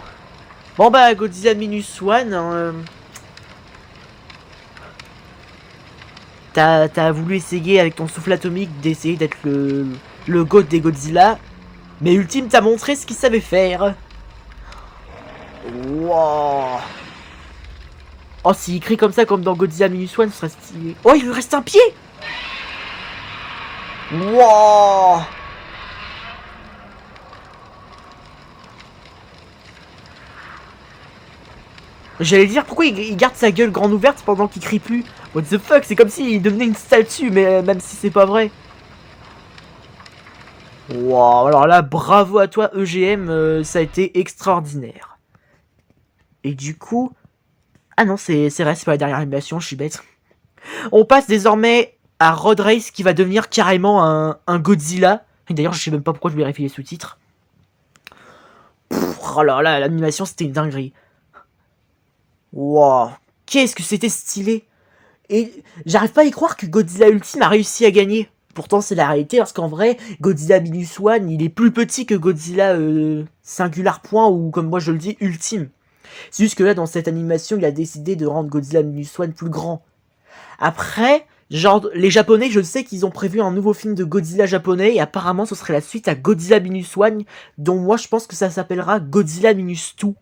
Bon bah Godzilla Minus One, hein, t'as voulu essayer avec ton souffle atomique d'essayer d'être le god des Godzilla, mais Ultime t'a montré ce qu'il savait faire. Wow. Oh, s'il crie comme ça, comme dans Godzilla Minus One, ce serait stylé. Oh, il lui reste un pied. Wow. J'allais dire, pourquoi il garde sa gueule grande ouverte pendant qu'il crie plus? What the fuck, c'est comme s'il devenait une statue, mais même si c'est pas vrai. Wow, alors là, bravo à toi EGM, ça a été extraordinaire. Et du coup... Ah non, c'est vrai, c'est pas la dernière animation, je suis bête. On passe désormais à Road Race qui va devenir carrément un Godzilla. D'ailleurs, je sais même pas pourquoi je lui ai réfilé les sous-titres. Oh là là, l'animation c'était une dinguerie. Wow, qu'est-ce que c'était stylé. Et j'arrive pas à y croire que Godzilla Ultime a réussi à gagner. Pourtant c'est la réalité parce qu'en vrai, Godzilla Minus One, il est plus petit que Godzilla Singular Point ou comme moi je le dis, Ultime. C'est juste que là dans cette animation, il a décidé de rendre Godzilla Minus One plus grand. Après, genre les Japonais, je sais qu'ils ont prévu un nouveau film de Godzilla japonais et apparemment ce serait la suite à Godzilla Minus One, dont moi je pense que ça s'appellera Godzilla Minus Two.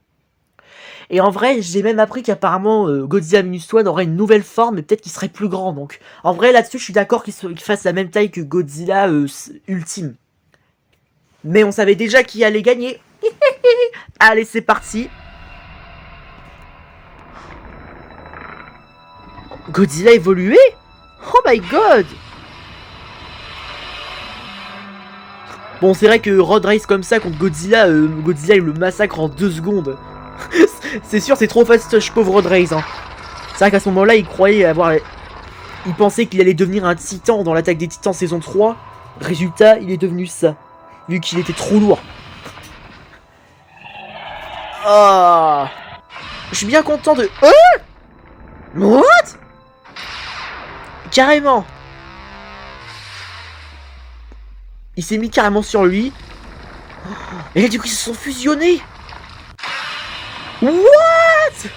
Et en vrai, j'ai même appris qu'apparemment Godzilla Minus One aurait une nouvelle forme et peut-être qu'il serait plus grand. Donc, en vrai, là-dessus, je suis d'accord qu'il fasse la même taille que Godzilla Ultime. Mais on savait déjà qui allait gagner. Allez, c'est parti. Godzilla évolué? Oh my god! Bon, c'est vrai que Road Race comme ça contre Godzilla, Godzilla il le massacre en 2 secondes. C'est sûr, c'est trop fastoche, pauvre Road Race. Hein. C'est vrai qu'à ce moment-là, il croyait avoir... Il pensait qu'il allait devenir un titan dans l'attaque des titans saison 3. Résultat, il est devenu ça. Vu qu'il était trop lourd. Ah, je suis bien content de... What? Carrément. Il s'est mis carrément sur lui. Et là, du coup, ils se sont fusionnés. What?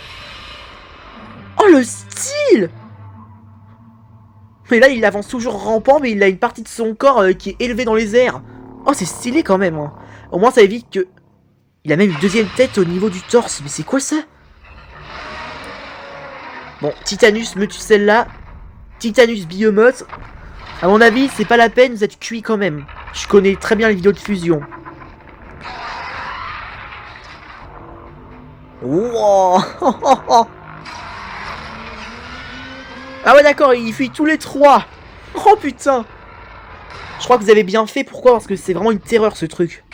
Oh, le style! Mais là, il avance toujours rampant, mais il a une partie de son corps qui est élevée dans les airs. Oh, c'est stylé quand même. Hein. Au moins, ça évite que... Il a même une deuxième tête au niveau du torse. Mais c'est quoi ça? Bon, Titanus Metusella. Titanus Behemoth. À mon avis, c'est pas la peine, vous êtes cuits quand même. Je connais très bien les vidéos de fusion. Wow. Ah ouais d'accord, il fuit tous les trois. Oh putain. Je crois que vous avez bien fait, pourquoi? Parce que c'est vraiment une terreur ce truc.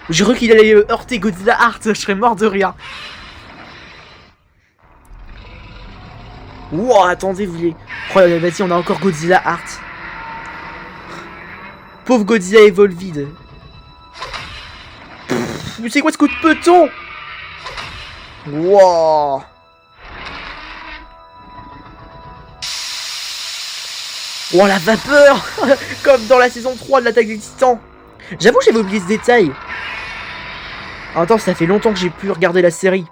J'ai cru qu'il allait heurter Godzilla Heart, je serais mort de rire. Wow, attendez, vous voulez... Oh, vas-y, on a encore Godzilla Heart. Pauvre Godzilla Evolved. Mais c'est quoi ce coup de peton? Wow. Oh la vapeur. Comme dans la saison 3 de l'attaque des titans. J'avoue j'avais oublié ce détail. En même temps ça fait longtemps que j'ai pu regarder la série.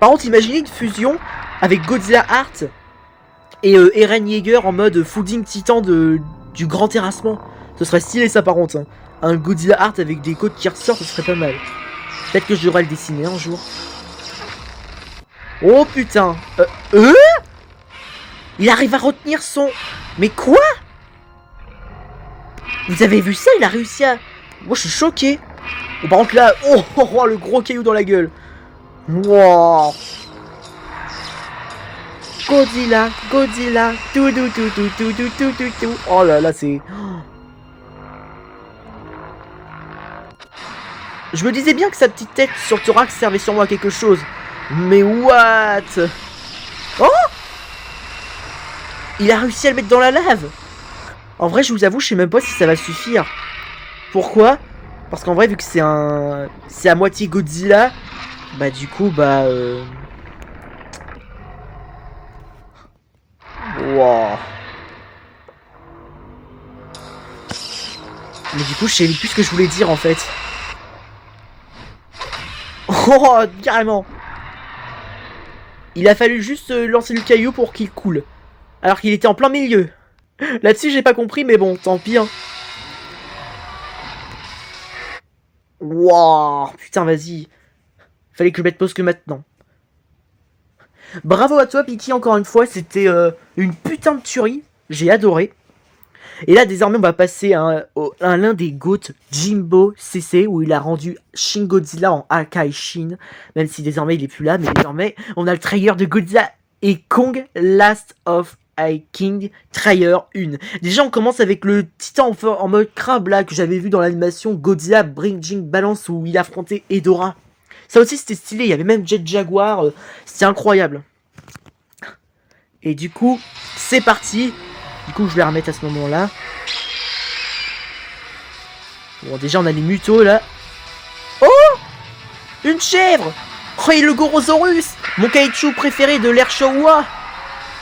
Par contre imaginez une fusion avec Godzilla Heart et Eren Yeager en mode fooding titan du grand terrassement. Ce serait stylé ça par contre. Hein. Un Godzilla Heart avec des côtes qui ressortent, ce serait pas mal. Peut-être que je devrais le dessiner un jour. Oh putain. Il arrive à retenir son... Mais quoi? Vous avez vu ça? Il a réussi à... Moi je suis choqué. Oh, par contre là... Oh, le gros caillou dans la gueule. Wow. Godzilla, Godzilla. Tout. Oh là là, c'est... Je me disais bien que sa petite tête sur le thorax servait sûrement à quelque chose. Mais what? Oh! Il a réussi à le mettre dans la lave. En vrai, je vous avoue, je sais même pas si ça va suffire. Pourquoi? Parce qu'en vrai, vu que c'est un... C'est à moitié Godzilla, bah du coup, bah... Wow. Mais du coup, je sais plus ce que je voulais dire en fait. Oh, carrément. Il a fallu juste lancer le caillou pour qu'il coule. Alors qu'il était en plein milieu. Là-dessus, j'ai pas compris, mais bon, tant pis. Hein. Wouah, putain, vas-y. Fallait que je mette pause que maintenant. Bravo à toi, Piki, encore une fois. C'était une putain de tuerie. J'ai adoré. Et là, désormais, on va passer à l'un des GOAT, Jimbo CC, où il a rendu Shin Godzilla en Akai Shin. Même si désormais, il est plus là. Mais désormais, on a le trailer de Godzilla et Kong, Last of King, trailer 1. Déjà, on commence avec le titan en mode crabe, là, que j'avais vu dans l'animation Godzilla Bridging Balance, où il affrontait Hedorah. Ça aussi, c'était stylé. Il y avait même Jet Jaguar. C'était incroyable. Et du coup, c'est parti. Du coup, je vais la remettre à ce moment-là. Bon, déjà, on a les mutos, là. Oh, une chèvre. Oh, et le Gorosaurus, mon kaiju préféré de l'ère Showa.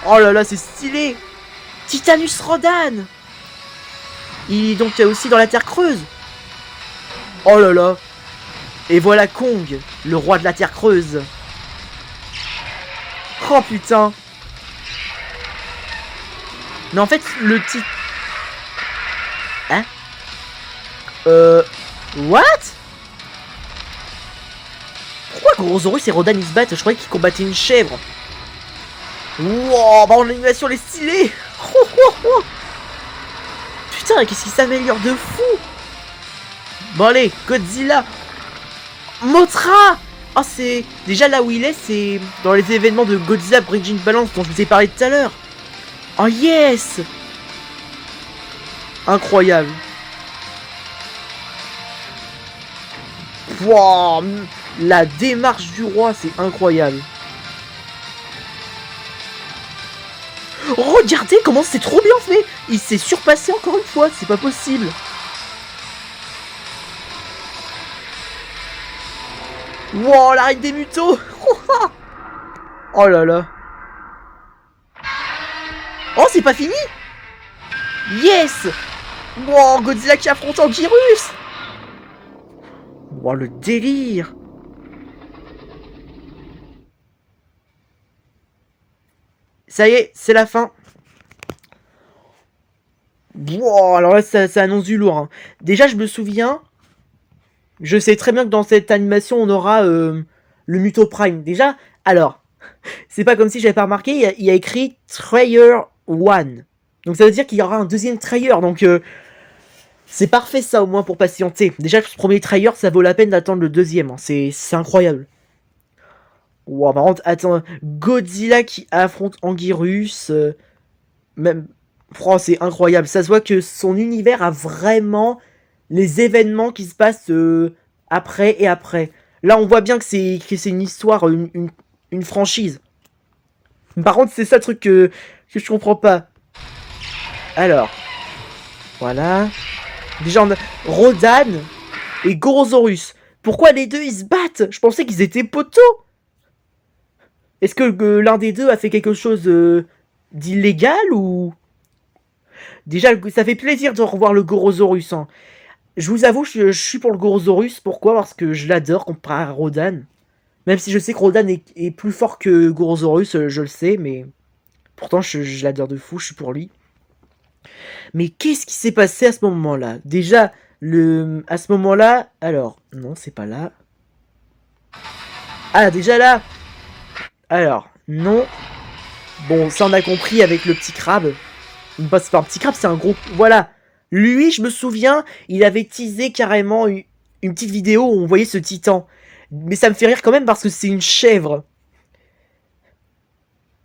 Oh là là, c'est stylé. Titanus Rodan. Il est donc aussi dans la Terre Creuse. Oh là là. Et voilà Kong, le roi de la Terre Creuse. Oh putain. Mais en fait, le titre... Hein? What? Pourquoi Gorosaurus et Rodan ils se battent? Je croyais qu'ils combattaient une chèvre. Wow, bah en animation elle est stylée. Oh, oh, oh. Putain, qu'est-ce qui s'améliore de fou. Bon allez, Godzilla. Mothra. Oh, c'est... Déjà là où il est, c'est dans les événements de Godzilla Bridging Balance dont je vous ai parlé tout à l'heure. Oh yes. Incroyable. Wow, la démarche du roi, c'est incroyable. Regardez comment c'est trop bien fait. Il s'est surpassé encore une fois, c'est pas possible. Wow, la reine des mutos. Oh là là. Oh, c'est pas fini. Yes. Wow, Godzilla qui affronte Anguirus. Wow, le délire. Ça y est, c'est la fin. Wow, alors là, ça annonce du lourd. Hein. Déjà, je me souviens... Je sais très bien que dans cette animation, on aura le Muto Prime. Déjà, alors, c'est pas comme si j'avais pas remarqué, il y a écrit Trailer 1. Donc ça veut dire qu'il y aura un deuxième trailer. Donc c'est parfait ça au moins pour patienter. Déjà, ce premier trailer, ça vaut la peine d'attendre le deuxième. Hein. C'est incroyable. Wow, par contre, attends, Godzilla qui affronte Anguirus, même, oh, c'est incroyable. Ça se voit que son univers a vraiment les événements qui se passent après et après. Là, on voit bien que c'est une histoire, une franchise. Par contre, c'est ça le truc que je comprends pas. Alors, voilà. Déjà, on a Rodan et Gorosaurus. Pourquoi les deux ils se battent? Je pensais qu'ils étaient poteaux. Est-ce que l'un des deux a fait quelque chose d'illégal ou... Déjà, ça fait plaisir de revoir le Gorosaurus. Hein. Je vous avoue, je suis pour le Gorosaurus. Pourquoi? Parce que je l'adore comparé à Rodan. Même si je sais que Rodan est plus fort que Gorosaurus, je le sais, mais... Pourtant, je l'adore de fou, je suis pour lui. Mais qu'est-ce qui s'est passé à ce moment-là? Déjà, à ce moment-là... Alors, non, c'est pas là. Ah, déjà là. Alors, non. Bon, ça on a compris avec le petit crabe. Bah, c'est pas un petit crabe, c'est un gros... Voilà. Lui, je me souviens, il avait teasé carrément une petite vidéo où on voyait ce titan. Mais ça me fait rire quand même parce que c'est une chèvre.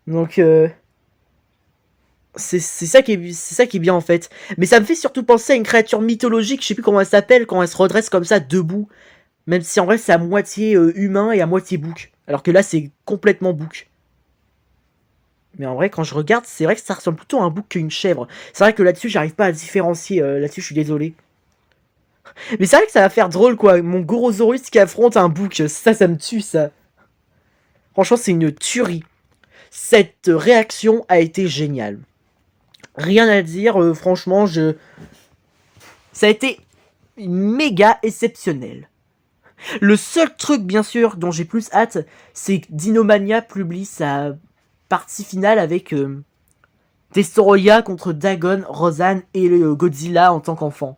Donc, c'est ça qui est bien en fait. Mais ça me fait surtout penser à une créature mythologique, je sais plus comment elle s'appelle, quand elle se redresse comme ça, debout. Même si en vrai c'est à moitié humain et à moitié bouc. Alors que là c'est complètement bouc. Mais en vrai quand je regarde, c'est vrai que ça ressemble plutôt à un bouc qu'une chèvre. C'est vrai que là-dessus j'arrive pas à différencier, là-dessus je suis désolé. Mais c'est vrai que ça va faire drôle quoi, mon Gorosaurus qui affronte un bouc, ça me tue ça. Franchement c'est une tuerie. Cette réaction a été géniale. Rien à dire, franchement, ça a été méga exceptionnel. Le seul truc, bien sûr, dont j'ai plus hâte, c'est que Dinomania publie sa partie finale avec Destoroyah contre Dagon, Roseanne et Godzilla en tant qu'enfant.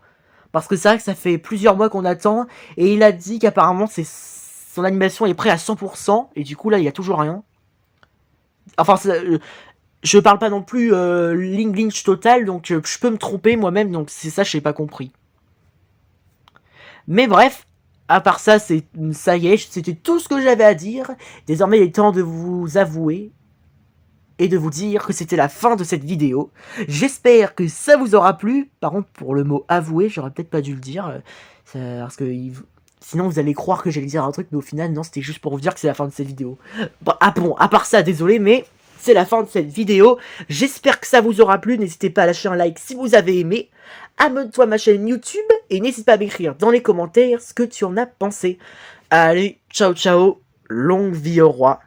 Parce que c'est vrai que ça fait plusieurs mois qu'on attend, et il a dit qu'apparemment son animation est prête à 100%, et du coup là il y a toujours rien. Enfin, je parle pas non plus Lynch total, donc je peux me tromper moi-même, donc c'est ça, j'ai pas compris. Mais bref, à part ça, ça y est, c'était tout ce que j'avais à dire. Désormais, il est temps de vous avouer et de vous dire que c'était la fin de cette vidéo. J'espère que ça vous aura plu. Par contre, pour le mot avouer, j'aurais peut-être pas dû le dire, parce que sinon vous allez croire que j'allais dire un truc, mais au final, non, c'était juste pour vous dire que c'est la fin de cette vidéo. Bon, à part ça, désolé, mais c'est la fin de cette vidéo. J'espère que ça vous aura plu. N'hésitez pas à lâcher un like si vous avez aimé. Abonne-toi à ma chaîne YouTube et n'hésite pas à m'écrire dans les commentaires ce que tu en as pensé. Allez, ciao ciao, longue vie au roi.